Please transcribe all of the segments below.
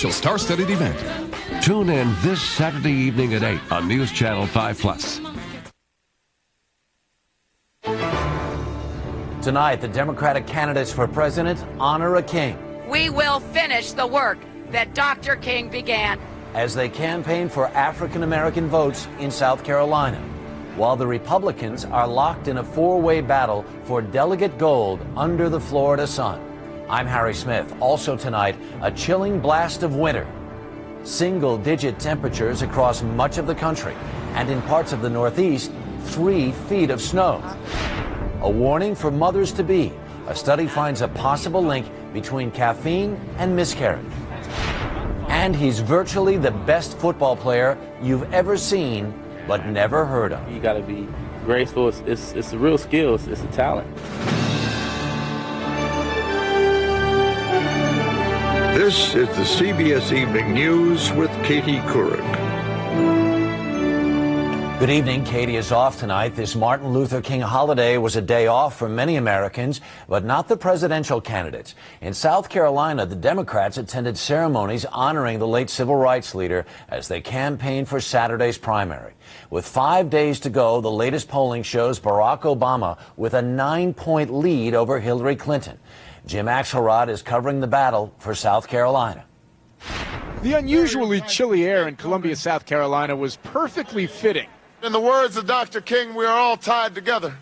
special star-studded event. Tune in this Saturday evening at 8 on News Channel 5+. Tonight, the Democratic candidates for president honor a king. We will finish the work that Dr. King began. As they campaign for African-American votes in South Carolina, while the Republicans are locked in a four-way battle for delegate gold under the Florida sun. I'm Harry Smith. Also tonight, a chilling blast of winter. Single-digit temperatures across much of the country, and in parts of the Northeast, 3 feet of snow. A warning for mothers-to-be. A study finds a possible link between caffeine and miscarriage. And he's virtually the best football player you've ever seen, but never heard of. You got to be graceful. It's a real skill. It's a talent. This is the CBS Evening News with Katie Couric. Good evening. Katie is off tonight. This Martin Luther King holiday was a day off for many Americans, but not the presidential candidates. In South Carolina, the Democrats attended ceremonies honoring the late civil rights leader as they campaigned for Saturday's primary. With 5 days to go, the latest polling shows Barack Obama with a 9-point lead over Hillary Clinton. Jim Axelrod is covering the battle for South Carolina. The unusually chilly air in Columbia, South Carolina was perfectly fitting. In the words of Dr. King, we are all tied together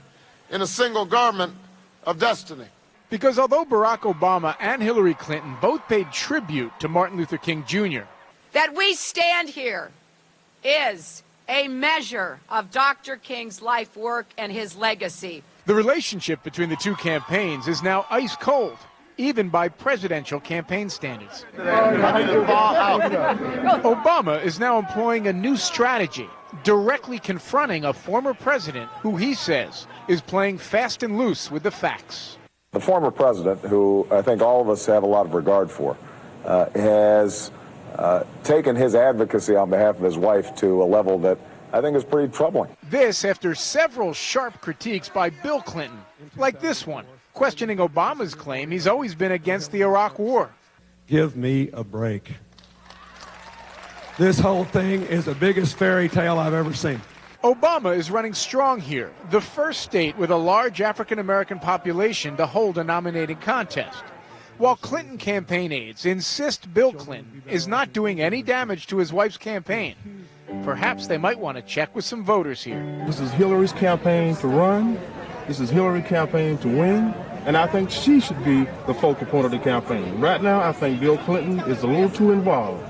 in a single garment of destiny. Because although Barack Obama and Hillary Clinton both paid tribute to Martin Luther King Jr., That we stand here is a measure of Dr. King's life work and his legacy. the relationship between the two campaigns is now ice cold, even by presidential campaign standards. Obama is now employing a new strategy, directly confronting a former president who he says is playing fast and loose with the facts. The former president, who I think all of us have a lot of regard for, has taken his advocacy on behalf of his wife to a level that I think is pretty troubling. This after several sharp critiques by Bill Clinton, like this one, questioning Obama's claim he's always been against the Iraq War. Give me a break. This whole thing is the biggest fairy tale I've ever seen. Obama is running strong here, the first state with a large African-American population to hold a nominating contest. While Clinton campaign aides insist Bill Clinton is not doing any damage to his wife's campaign, perhaps they might want to check with some voters here. This is Hillary's campaign to run. This is Hillary's campaign to win. And I think she should be the focal point of the campaign. Right now, I think Bill Clinton is a little too involved.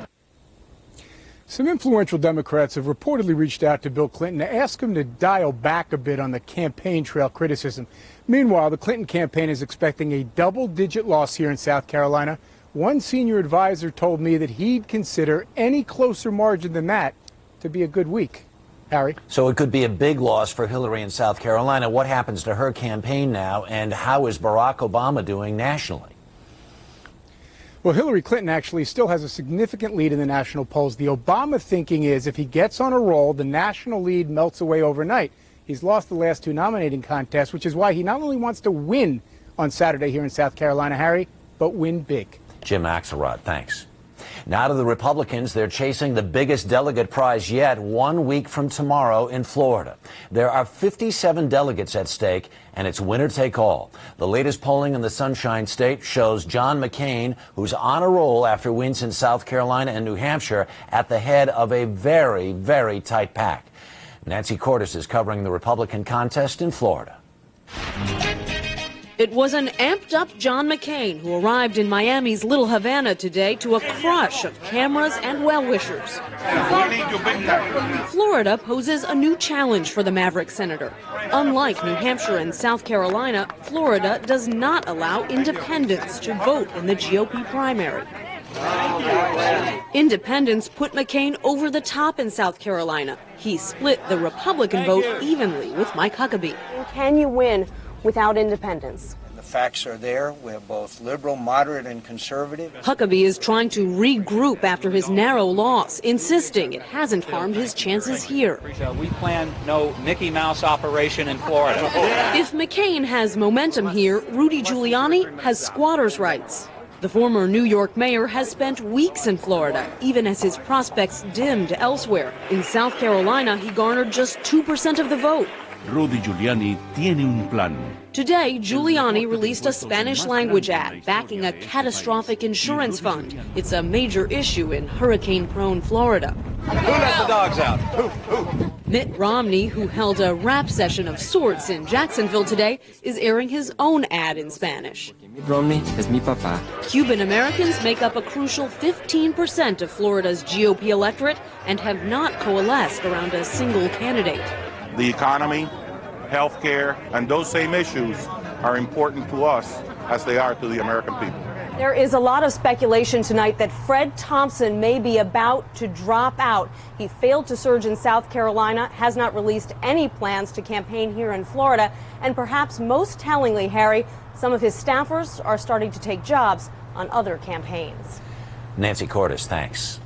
Some influential Democrats have reportedly reached out to Bill Clinton to ask him to dial back a bit on the campaign trail criticism. Meanwhile, the Clinton campaign is expecting a double-digit loss here in South Carolina. One senior advisor told me that he'd consider any closer margin than that to be a good week. Harry? So it could be a big loss for Hillary in South Carolina. What happens to her campaign now, and how is Barack Obama doing nationally? Well, Hillary Clinton actually still has a significant lead in the national polls. The Obama thinking is if he gets on a roll, the national lead melts away overnight. He's lost the last two nominating contests, which is why he not only wants to win on Saturday here in South Carolina, Harry, but win big. Jim Axelrod, thanks. Now to the Republicans. They're chasing the biggest delegate prize yet 1 week from tomorrow in Florida. There are 57 delegates at stake, and it's winner take all. The latest polling in the Sunshine State shows John McCain, who's on a roll after wins in South Carolina and New Hampshire, at the head of a very, very tight pack. Nancy Cordes is covering the Republican contest in Florida. It was an amped-up John McCain who arrived in Miami's Little Havana today to a crush of cameras and well-wishers. Florida poses a new challenge for the Maverick senator. Unlike New Hampshire and South Carolina, Florida does not allow independents to vote in the GOP primary. Independents put McCain over the top in South Carolina. He split the Republican vote evenly with Mike Huckabee. Can you win without independents? The facts are there. We're both liberal, moderate, and conservative. Huckabee is trying to regroup after his narrow loss, insisting it hasn't harmed his chances here. We plan no Mickey Mouse operation in Florida. If McCain has momentum here, Rudy Giuliani has squatters' rights. The former New York mayor has spent weeks in Florida, even as his prospects dimmed elsewhere. In South Carolina, he garnered just 2% of the vote. Rudy Giuliani tiene un plan. Today, Giuliani released a Spanish-language ad backing a catastrophic insurance fund. It's a major issue in hurricane-prone Florida. Who let the dogs out? Who? Mitt Romney, who held a rap session of sorts in Jacksonville today, is airing his own ad in Spanish. Mitt Romney es mi papá. Cuban Americans make up a crucial 15% of Florida's GOP electorate and have not coalesced around a single candidate. The economy, health care, and those same issues are important to us as they are to the American people. There is a lot of speculation tonight that Fred Thompson may be about to drop out. He failed to surge in South Carolina, has not released any plans to campaign here in Florida, and perhaps most tellingly, Harry, some of his staffers are starting to take jobs on other campaigns. Nancy Cordes, thanks.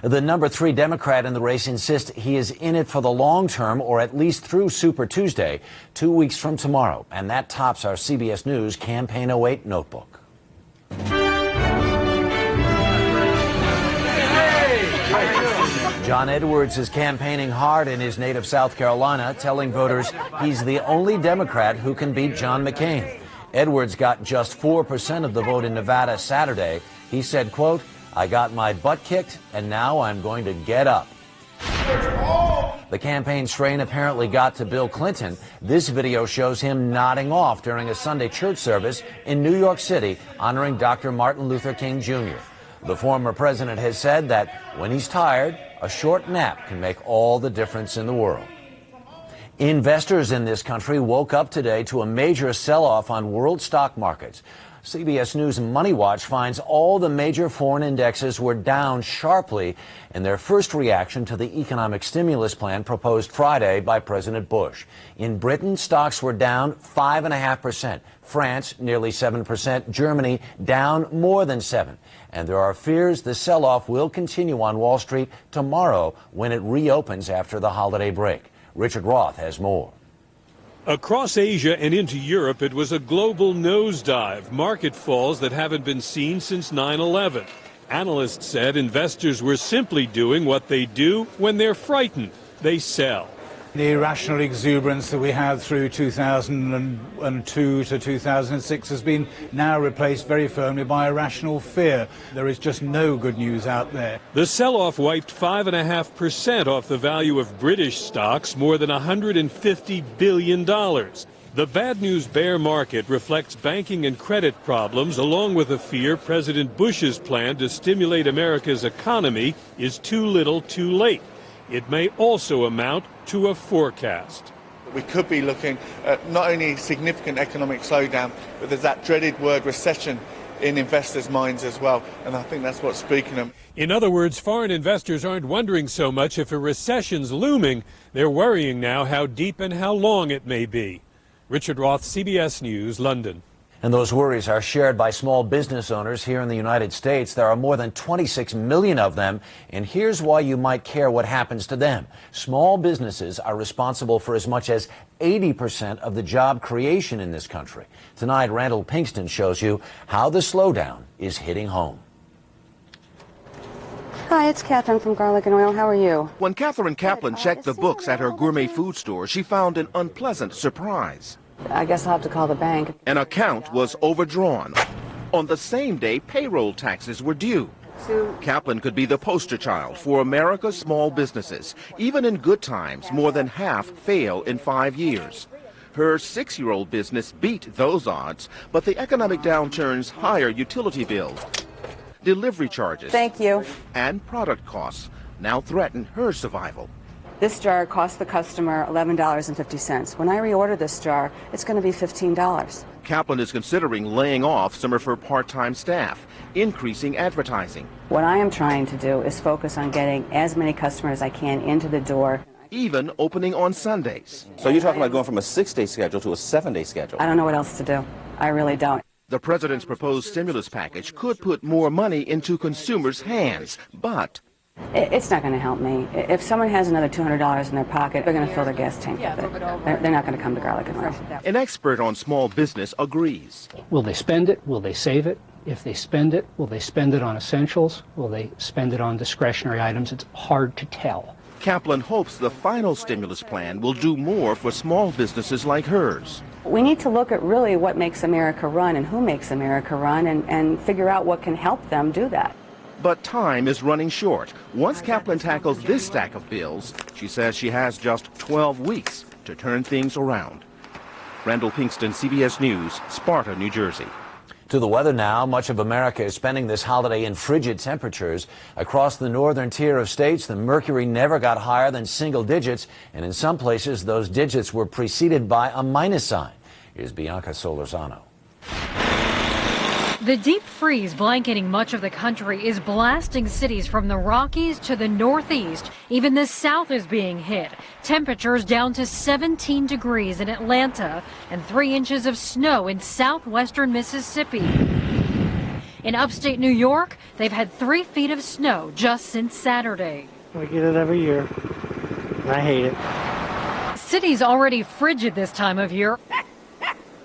The number 3 Democrat in the race insists he is in it for the long term, or at least through Super Tuesday, 2 weeks from tomorrow. And that tops our CBS News Campaign 08 notebook. John Edwards is campaigning hard in his native South Carolina, telling voters he's the only Democrat who can beat John McCain. Edwards got just 4% of the vote in Nevada Saturday. He said, quote, "I got my butt kicked, and now I'm going to get up." The campaign strain apparently got to Bill Clinton. This video shows him nodding off during a Sunday church service in New York City honoring Dr. Martin Luther King Jr. The former president has said that when he's tired, a short nap can make all the difference in the world. Investors in this country woke up today to a major sell-off on world stock markets. CBS News Money Watch finds all the major foreign indexes were down sharply in their first reaction to the economic stimulus plan proposed Friday by President Bush. In Britain, stocks were down 5.5%. France, nearly 7%. Germany, down more than 7%. And there are fears the sell-off will continue on Wall Street tomorrow when it reopens after the holiday break. Richard Roth has more. Across Asia and into Europe, it was a global nosedive, market falls that haven't been seen since 9/11. Analysts said investors were simply doing what they do when they're frightened. They sell. The irrational exuberance that we had through 2002 to 2006 has been now replaced very firmly by irrational fear. There is just no good news out there. The sell-off wiped 5.5% off the value of British stocks, more than $150 billion. The bad news bear market reflects banking and credit problems, along with a fear President Bush's plan to stimulate America's economy is too little too late. It may also amount to a forecast. We could be looking at not only significant economic slowdown, but there's that dreaded word recession in investors' minds as well. And I think that's what's speaking them. In other words, foreign investors aren't wondering so much if a recession's looming. They're worrying now how deep and how long it may be. Richard Roth, CBS News, London. And those worries are shared by small business owners here in the United States. There are more than 26 million of them. And here's why you might care what happens to them. Small businesses are responsible for as much as 80% of the job creation in this country. Tonight, Randall Pinkston shows you how the slowdown is hitting home. Hi, it's Catherine from Garlic and Oil. How are you? When Catherine Kaplan checked the books at her gourmet food store, she found an unpleasant surprise. I guess I'll have to call the bank. An account was overdrawn. On the same day, payroll taxes were due. Kaplan could be the poster child for America's small businesses. Even in good times, more than half fail in 5 years. Her 6-year-old business beat those odds, but the economic downturn's higher utility bills, delivery charges, thank you, and product costs now threaten her survival. This jar cost the customer $11.50. When I reorder this jar, it's going to be $15. Kaplan is considering laying off some of her part-time staff, increasing advertising. What I am trying to do is focus on getting as many customers as I can into the door. Even opening on Sundays. So you're talking about going from a 6-day schedule to a 7-day schedule? I don't know what else to do. I really don't. The president's proposed stimulus package could put more money into consumers' hands, but It's not going to help me. If someone has another $200 in their pocket, they're going to fill their gas tank with it. They're not going to come to Garlic and Oil. An expert on small business agrees. Will they spend it? Will they save it? If they spend it, will they spend it on essentials? Will they spend it on discretionary items? It's hard to tell. Kaplan hopes the final stimulus plan will do more for small businesses like hers. We need to look at really what makes America run and who makes America run and figure out what can help them do that. But time is running short. Once Kaplan tackles this stack of bills, she says she has just 12 weeks to turn things around. Randall Pinkston, CBS News, Sparta, New Jersey. To the weather now. Much of America is spending this holiday in frigid temperatures. Across the northern tier of states, the mercury never got higher than single digits, and in some places, those digits were preceded by a minus sign. Here's Bianca Solorzano. The deep freeze blanketing much of the country is blasting cities from the Rockies to the Northeast. Even the South is being hit. Temperatures down to 17 degrees in Atlanta and 3 inches of snow in southwestern Mississippi. In upstate New York, they've had 3 feet of snow just since Saturday. We get it every year, and I hate it. Cities already frigid this time of year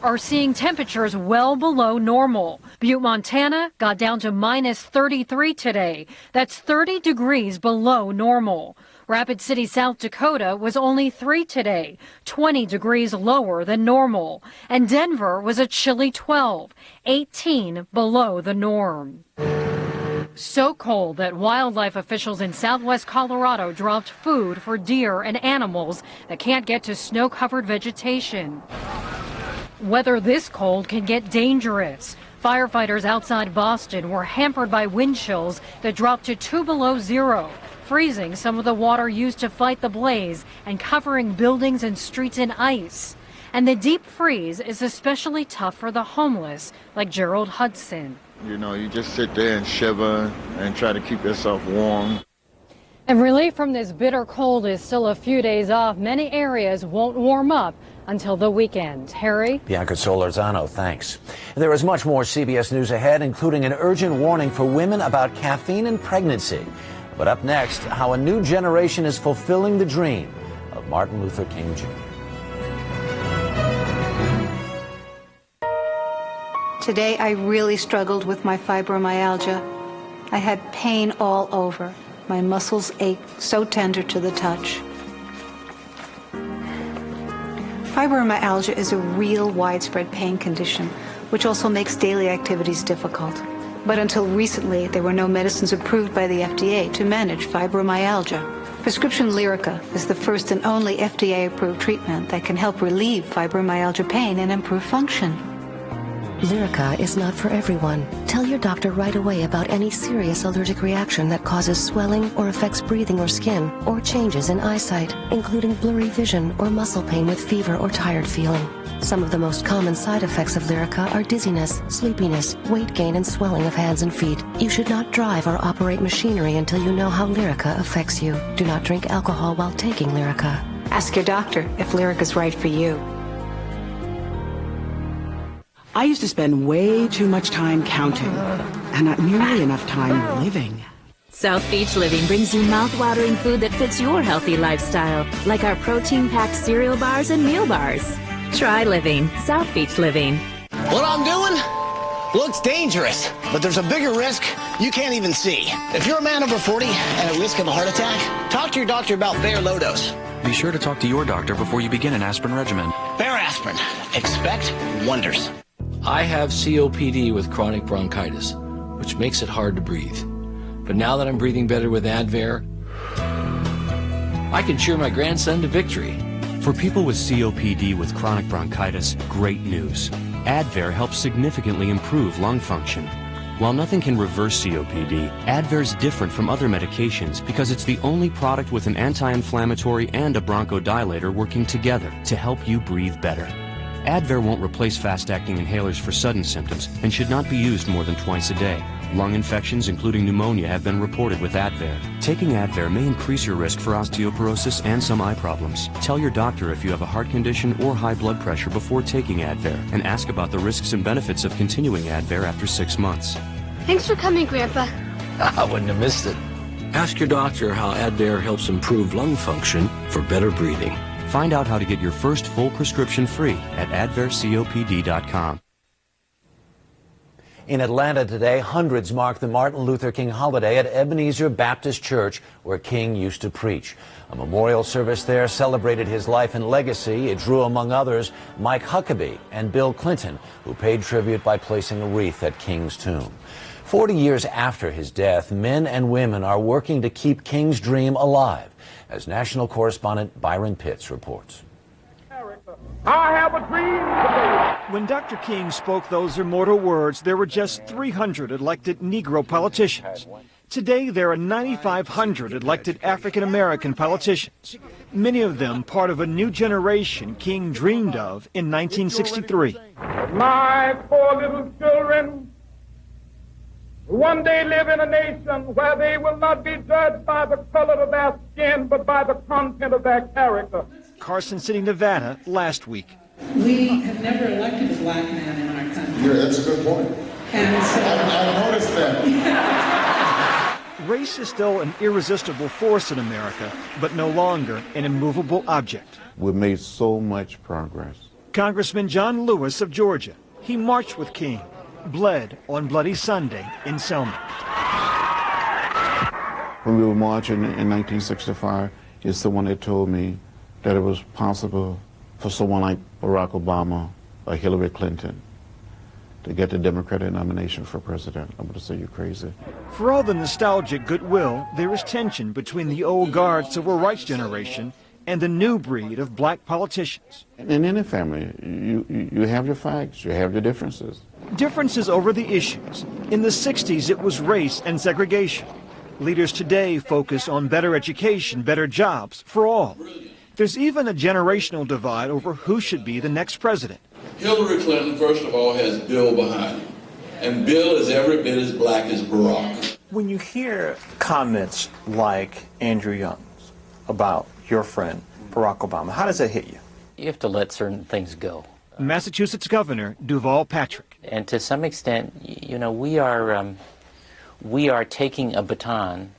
are seeing temperatures well below normal. Butte, Montana got down to minus 33 today. That's 30 degrees below normal. Rapid City, South Dakota was only 3 today, 20 degrees lower than normal. And Denver was a chilly 12, 18 below the norm. So cold that wildlife officials in southwest Colorado dropped food for deer and animals that can't get to snow-covered vegetation. Weather this cold can get dangerous. Firefighters outside Boston were hampered by wind chills that dropped to 2 below zero, freezing some of the water used to fight the blaze and covering buildings and streets in ice. And the deep freeze is especially tough for the homeless, like Gerald Hudson. You know, you just sit there and shiver and try to keep yourself warm. And relief from this bitter cold is still a few days off. Many areas won't warm up until the weekend. Harry? Bianca Solorzano, thanks. There is much more CBS News ahead, including an urgent warning for women about caffeine and pregnancy. But up next, how a new generation is fulfilling the dream of Martin Luther King Jr. Today, I really struggled with my fibromyalgia. I had pain all over. My muscles ached, so tender to the touch. Fibromyalgia is a real widespread pain condition, which also makes daily activities difficult. But until recently, there were no medicines approved by the FDA to manage fibromyalgia. Prescription Lyrica is the first and only FDA-approved treatment that can help relieve fibromyalgia pain and improve function. Lyrica is not for everyone. Tell your doctor right away about any serious allergic reaction that causes swelling or affects breathing or skin, or changes in eyesight, including blurry vision or muscle pain with fever or tired feeling. Some of the most common side effects of Lyrica are dizziness, sleepiness, weight gain, and swelling of hands and feet. You should not drive or operate machinery until you know how Lyrica affects you. Do not drink alcohol while taking Lyrica. Ask your doctor if Lyrica is right for you. I used to spend way too much time counting, and not nearly enough time living. South Beach Living brings you mouth-watering food that fits your healthy lifestyle, like our protein-packed cereal bars and meal bars. Try living. South Beach Living. What I'm doing looks dangerous, but there's a bigger risk you can't even see. If you're a man over 40 and at risk of a heart attack, talk to your doctor about Bayer Low Dose. Be sure to talk to your doctor before you begin an aspirin regimen. Bayer Aspirin. Expect wonders. I have COPD with chronic bronchitis, which makes it hard to breathe. But now that I'm breathing better with Advair, I can cheer my grandson to victory. For people with COPD with chronic bronchitis, great news. Advair helps significantly improve lung function. While nothing can reverse COPD, Advair is different from other medications because it's the only product with an anti-inflammatory and a bronchodilator working together to help you breathe better. Advair won't replace fast-acting inhalers for sudden symptoms and should not be used more than twice a day. Lung infections, including pneumonia, have been reported with Advair. Taking Advair may increase your risk for osteoporosis and some eye problems. Tell your doctor if you have a heart condition or high blood pressure before taking Advair, and ask about the risks and benefits of continuing Advair after 6 months. Thanks for coming, Grandpa. I wouldn't have missed it. Ask your doctor how Advair helps improve lung function for better breathing. Find out how to get your first full prescription free at advaircopd.com. In Atlanta today, hundreds mark the Martin Luther King holiday at Ebenezer Baptist Church, where King used to preach. A memorial service there celebrated his life and legacy. It drew, among others, Mike Huckabee and Bill Clinton, who paid tribute by placing a wreath at King's tomb. 40 years after his death, men and women are working to keep King's dream alive, as national correspondent Byron Pitts reports. I have a dream today. When Dr. King spoke those immortal words, there were just 300 elected Negro politicians. Today, there are 9,500 elected African-American politicians, many of them part of a new generation King dreamed of in 1963. My poor little children will one day live in a nation where they will not be judged by the color of their skin, but by the content of their character. Carson City, Nevada, last week. We have never elected a black man in our country. Yeah, that's a good point. And so I noticed that. Race is still an irresistible force in America, but no longer an immovable object. We've made so much progress. Congressman John Lewis of Georgia. He marched with King, bled on Bloody Sunday in Selma. When we were marching in 1965, he's the one that told me that it was possible for someone like Barack Obama or Hillary Clinton to get the Democratic nomination for president. I'm going to say you're crazy. For all the nostalgic goodwill, there is tension between the old guard civil rights generation and the new breed of black politicians. In any family, you have your fights, you have your differences. Differences over the issues. In the 60s, it was race and segregation. Leaders today focus on better education, better jobs for all. There's even a generational divide over who should be the next president. Hillary Clinton, first of all, has Bill behind him. And Bill is every bit as black as Barack. When you hear comments like Andrew Young's about your friend, Barack Obama, how does that hit you? You have to let certain things go. Massachusetts Governor Duval Patrick. And to some extent, you know, we are taking a baton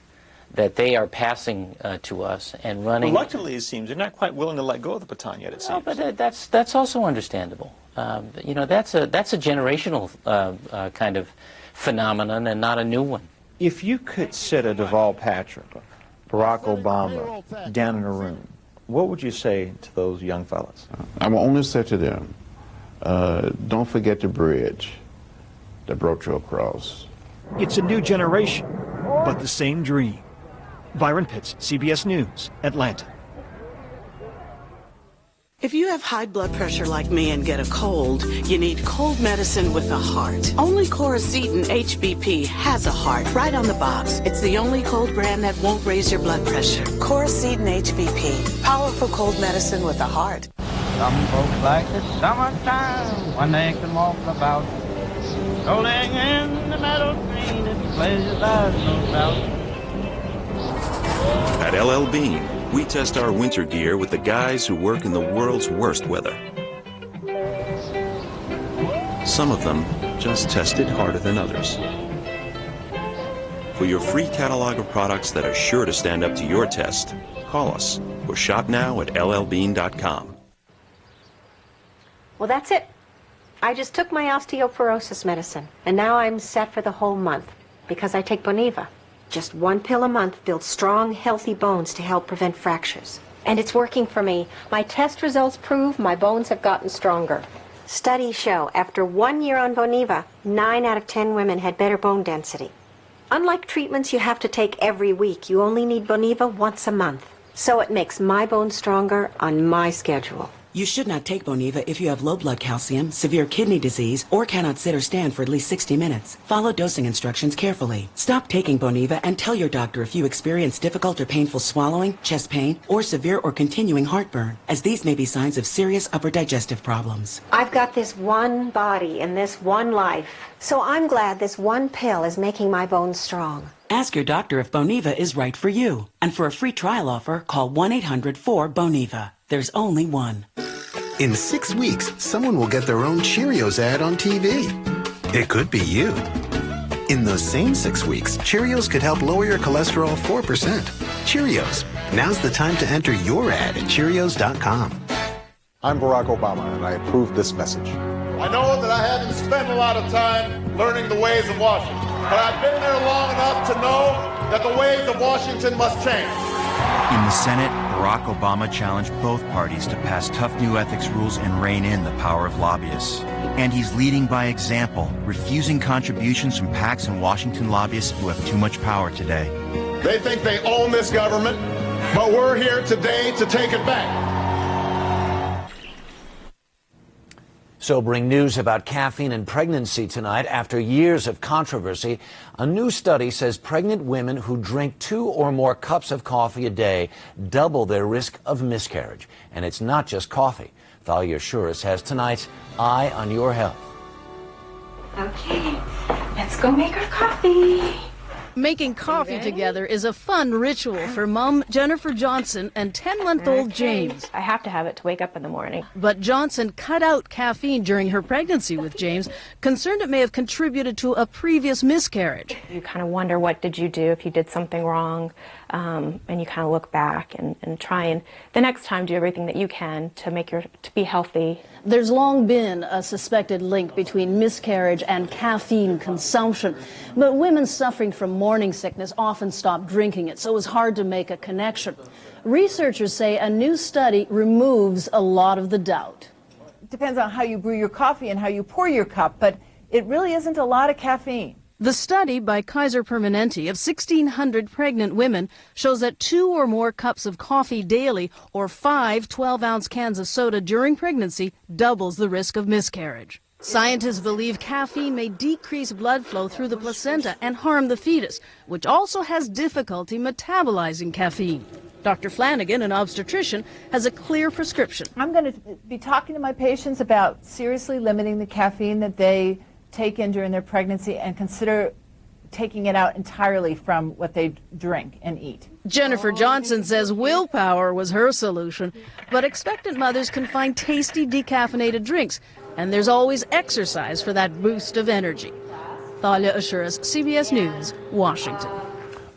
that they are passing to us and running. Reluctantly, it seems. They're not quite willing to let go of the baton yet, it seems. No, but that's also understandable. You know, that's a generational kind of phenomenon and not a new one. If you could sit a Duval Patrick, Barack Obama, down in a room, what would you say to those young fellas? I will only say to them, don't forget the bridge that brought you across. It's a new generation, but the same dream. Byron Pitts, CBS News, Atlanta. If you have high blood pressure like me and get a cold, you need cold medicine with a heart. Only Coracetin HBP has a heart right on the box. It's the only cold brand that won't raise your blood pressure. Coracetin HBP, powerful cold medicine with a heart. Some folks like the summertime when they can walk about, rolling in the meadow green. It's pleasure there's no doubt. At LL Bean, we test our winter gear with the guys who work in the world's worst weather. Some of them just tested harder than others. For your free catalog of products that are sure to stand up to your test, call us or shop now at llbean.com. Well, that's it. I just took my osteoporosis medicine, and now I'm set for the whole month because I take Boniva. Just one pill a month builds strong, healthy bones to help prevent fractures. And it's working for me. My test results prove my bones have gotten stronger. Studies show after 1 year on Boniva, 9 out of 10 women had better bone density. Unlike treatments you have to take every week, you only need Boniva once a month. So it makes my bones stronger on my schedule. You should not take Boniva if you have low blood calcium, severe kidney disease, or cannot sit or stand for at least 60 minutes. Follow dosing instructions carefully. Stop taking Boniva and tell your doctor if you experience difficult or painful swallowing, chest pain, or severe or continuing heartburn, as these may be signs of serious upper digestive problems. I've got this one body and this one life, so I'm glad this one pill is making my bones strong. Ask your doctor if Boniva is right for you. And for a free trial offer, call 1-800-4-BONIVA. There's only one. In 6 weeks, someone will get their own Cheerios ad on TV. It could be you. In those same 6 weeks, Cheerios could help lower your cholesterol 4%. Cheerios. Now's the time to enter your ad at Cheerios.com. I'm Barack Obama, and I approve this message. I know that I haven't spent a lot of time learning the ways of Washington, but I've been there long enough to know that the ways of Washington must change. In the Senate, Barack Obama challenged both parties to pass tough new ethics rules and rein in the power of lobbyists. And he's leading by example, refusing contributions from PACs and Washington lobbyists who have too much power today. They think they own this government, but we're here today to take it back. Sobering news about caffeine and pregnancy tonight. After years of controversy, a new study says pregnant women who drink 2 or more cups of coffee a day double their risk of miscarriage. And it's not just coffee. Thalia Shuris has tonight's Eye on Your Health. Okay, let's go make our coffee. Making coffee together is a fun ritual for Mom Jennifer Johnson and 10-month-old James. I have to have it to wake up in the morning. But Johnson cut out caffeine during her pregnancy with James, concerned it may have contributed to a previous miscarriage. You kind of wonder, what did you do if you did something wrong? And you kind of look back and try and the next time do everything that you can to be healthy. There's long been a suspected link between miscarriage and caffeine consumption, but women suffering from morning sickness often stop drinking it, so it's hard to make a connection. Researchers say a new study removes a lot of the doubt. It depends on how you brew your coffee and how you pour your cup, but it really isn't a lot of caffeine. The study by Kaiser Permanente of 1,600 pregnant women shows that 2 or more cups of coffee daily or 5 12-ounce cans of soda during pregnancy doubles the risk of miscarriage. Scientists believe caffeine may decrease blood flow through the placenta and harm the fetus, which also has difficulty metabolizing caffeine. Dr. Flanagan, an obstetrician, has a clear prescription. I'm going to be talking to my patients about seriously limiting the caffeine that they take in during their pregnancy and consider taking it out entirely from what they drink and eat. Jennifer Johnson says willpower was her solution, but expectant mothers can find tasty decaffeinated drinks, and there's always exercise for that boost of energy. Thalia Shuris, CBS News, Washington.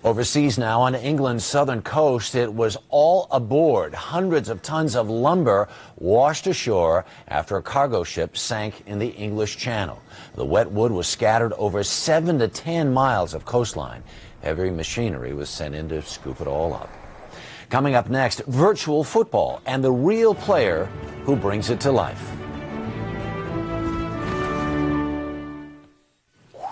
Overseas now, on England's southern coast, it was all aboard. Hundreds of tons of lumber washed ashore after a cargo ship sank in the English Channel. The wet wood was scattered over 7 to 10 miles of coastline. Heavy machinery was sent in to scoop it all up. Coming up next, virtual football and the real player who brings it to life.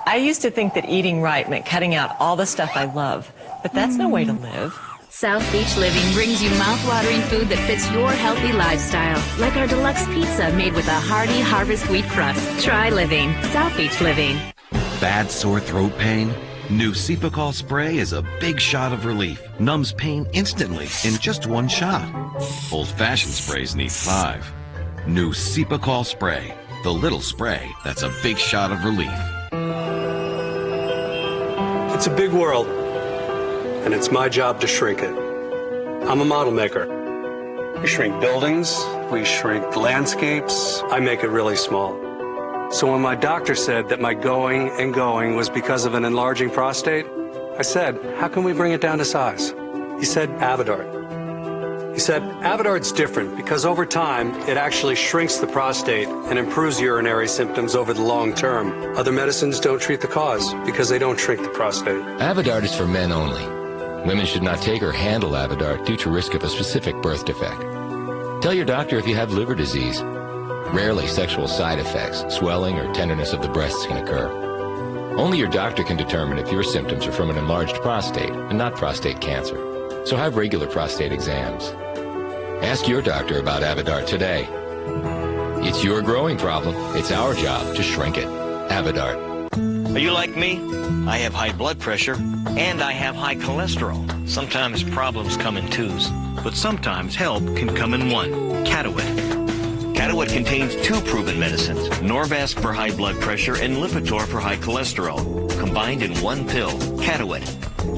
I used to think that eating right meant cutting out all the stuff I love, but that's no way to live. South Beach Living brings you mouth-watering food that fits your healthy lifestyle, like our deluxe pizza made with a hearty harvest wheat crust. Try Living. South Beach Living. Bad sore throat pain? New Cepacol spray is a big shot of relief. Numbs pain instantly in just 1 shot. Old-fashioned sprays need 5. New Cepacol spray. The little spray that's a big shot of relief. It's a big world, and it's my job to shrink it. I'm a model maker. We shrink buildings, we shrink landscapes. I make it really small. So when my doctor said that my going and going was because of an enlarging prostate, I said, how can we bring it down to size? He said, Avodart. He said, Avodart's different because over time, it actually shrinks the prostate and improves urinary symptoms over the long term. Other medicines don't treat the cause because they don't shrink the prostate. Avodart is for men only. Women should not take or handle Avodart due to risk of a specific birth defect. Tell your doctor if you have liver disease. Rarely sexual side effects, swelling, or tenderness of the breasts can occur. Only your doctor can determine if your symptoms are from an enlarged prostate and not prostate cancer. So have regular prostate exams. Ask your doctor about Avodart today. It's your growing problem. It's our job to shrink it. Avodart. Are you like me? I have high blood pressure and I have high cholesterol. Sometimes problems come in twos, but sometimes help can come in one. Catawit. Catawit contains 2 proven medicines, Norvasc for high blood pressure and Lipitor for high cholesterol, combined in 1 pill. Catawit.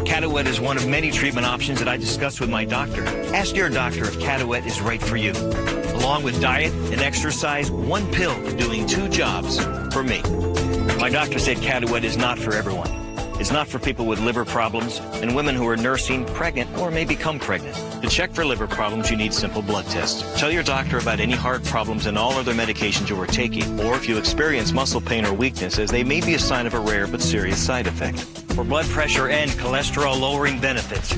Catawit is one of many treatment options that I discussed with my doctor. Ask your doctor if Catawit is right for you. Along with diet and exercise, 1 pill doing 2 jobs for me. My doctor said Catawet is not for everyone. It's not for people with liver problems and women who are nursing, pregnant, or may become pregnant. To check for liver problems, you need simple blood tests. Tell your doctor about any heart problems and all other medications you are taking, or if you experience muscle pain or weakness, as they may be a sign of a rare but serious side effect. For blood pressure and cholesterol-lowering benefits,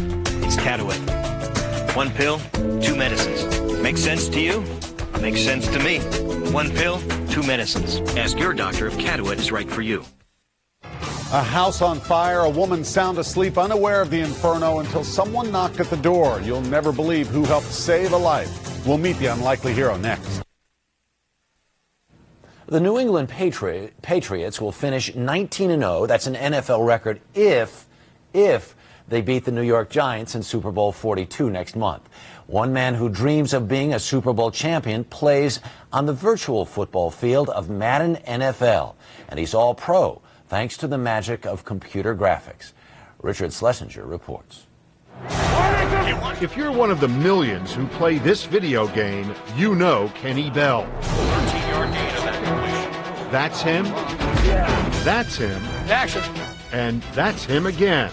it's Catawet. 1 pill, 2 medicines. Makes sense to you? Makes sense to me. 1 pill, 2 medicines. Ask your doctor if Catawet is right for you. A house on fire, a woman sound asleep, unaware of the inferno until someone knocked at the door. You'll never believe who helped save a life. We'll meet the unlikely hero next. The New England Patriots will finish 19-0. That's an NFL record if they beat the New York Giants in Super Bowl 42 next month. One man who dreams of being a Super Bowl champion plays on the virtual football field of Madden NFL, and he's all pro thanks to the magic of computer graphics. Richard Schlesinger reports. If you're one of the millions who play this video game, you know Kenny Bell. 13-yard gain of that completion. That's him. That's him. Action. And that's him again.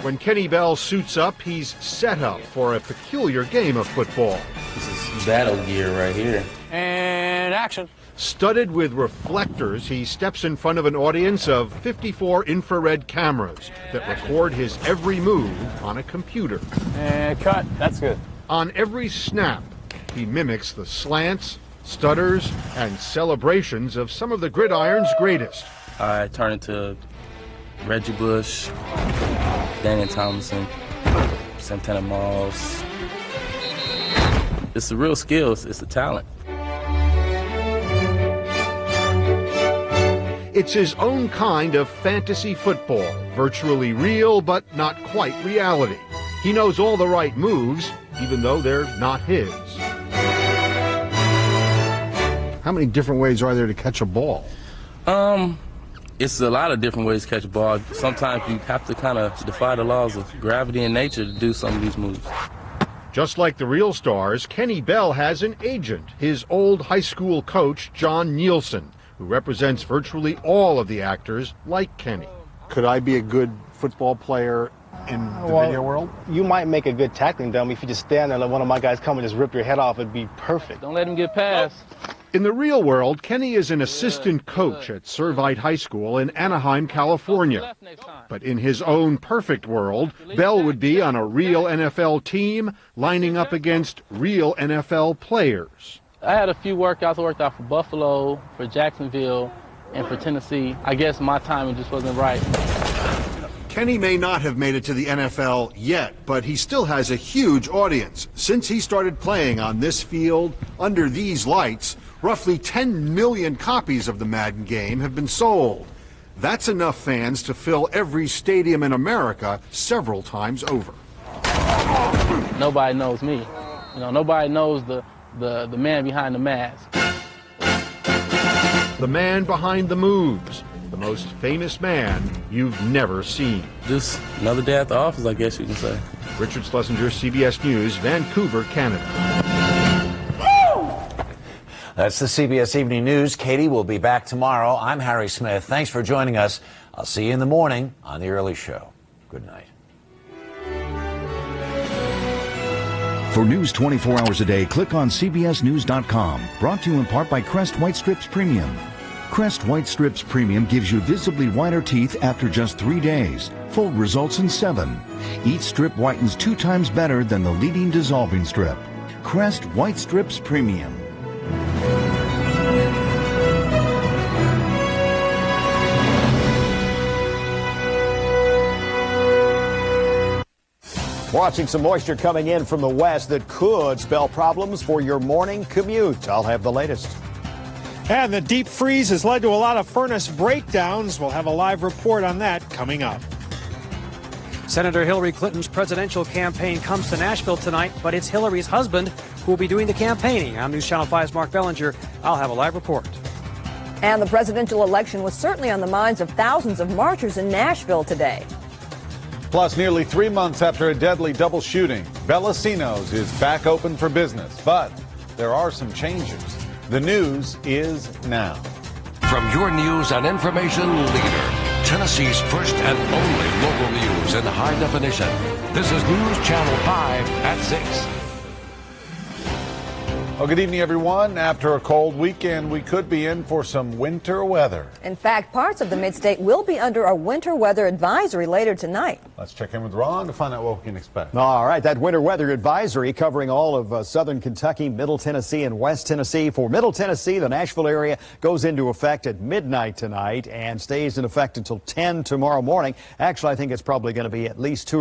When Kenny Bell suits up, he's set up for a peculiar game of football. This is battle gear right here. And action. Studded with reflectors, he steps in front of an audience of 54 infrared cameras that record his every move on a computer. And cut. That's good. On every snap, he mimics the slants, stutters, and celebrations of some of the gridiron's greatest. I turn into Reggie Bush, Daniel Thomason, Santana Moss. It's a real skill. It's a talent. It's his own kind of fantasy football, virtually real but not quite reality. He knows all the right moves, even though they're not his. How many different ways are there to catch a ball? It's a lot of different ways to catch a ball. Sometimes you have to kind of defy the laws of gravity and nature to do some of these moves. Just like the real stars, Kenny Bell has an agent, his old high school coach, John Nielsen, who represents virtually all of the actors like Kenny. Could I be a good football player in the video world? You might make a good tackling dummy if you just stand there and let one of my guys come and just rip your head off. It'd be perfect. Don't let him get past. In the real world, Kenny is an assistant coach at Servite High School in Anaheim, California. But in his own perfect world, Bell would be on a real NFL team, lining up against real NFL players. I had a few workouts. I worked out for Buffalo, for Jacksonville, and for Tennessee. I guess my timing just wasn't right. Kenny may not have made it to the NFL yet, but he still has a huge audience. Since he started playing on this field, under these lights, roughly 10 million copies of the Madden game have been sold. That's enough fans to fill every stadium in America several times over. Nobody knows me. Nobody knows the man behind the mask. The man behind the moves. The most famous man you've never seen. Just another day at the office, I guess you can say. Richard Schlesinger, CBS News, Vancouver, Canada. That's the CBS Evening News. Katie will be back tomorrow. I'm Harry Smith. Thanks for joining us. I'll see you in the morning on The Early Show. Good night. For news 24 hours a day, click on CBSNews.com. Brought to you in part by Crest White Strips Premium. Crest White Strips Premium gives you visibly whiter teeth after just 3 days. Full results in 7. Each strip whitens 2 times better than the leading dissolving strip. Crest White Strips Premium. Watching some moisture coming in from the west that could spell problems for your morning commute. I'll have the latest. And the deep freeze has led to a lot of furnace breakdowns. We'll have a live report on that coming up. Senator Hillary Clinton's presidential campaign comes to Nashville tonight, but it's Hillary's husband who will be doing the campaigning. I'm News Channel 5's Mark Bellinger. I'll have a live report. And the presidential election was certainly on the minds of thousands of marchers in Nashville today. Plus, nearly 3 months after a deadly double shooting, Bellacino's is back open for business. But there are some changes. The news is now. From your news and information leader, Tennessee's first and only local news in high definition. This is News Channel 5 at 6. Well, good evening, everyone. After a cold weekend, we could be in for some winter weather. In fact, parts of the mid-state will be under a winter weather advisory later tonight. Let's check in with Ron to find out what we can expect. All right, that winter weather advisory covering all of southern Kentucky, Middle Tennessee, and West Tennessee. For Middle Tennessee, the Nashville area goes into effect at midnight tonight and stays in effect until 10 tomorrow morning. Actually, I think it's probably going to be at least 2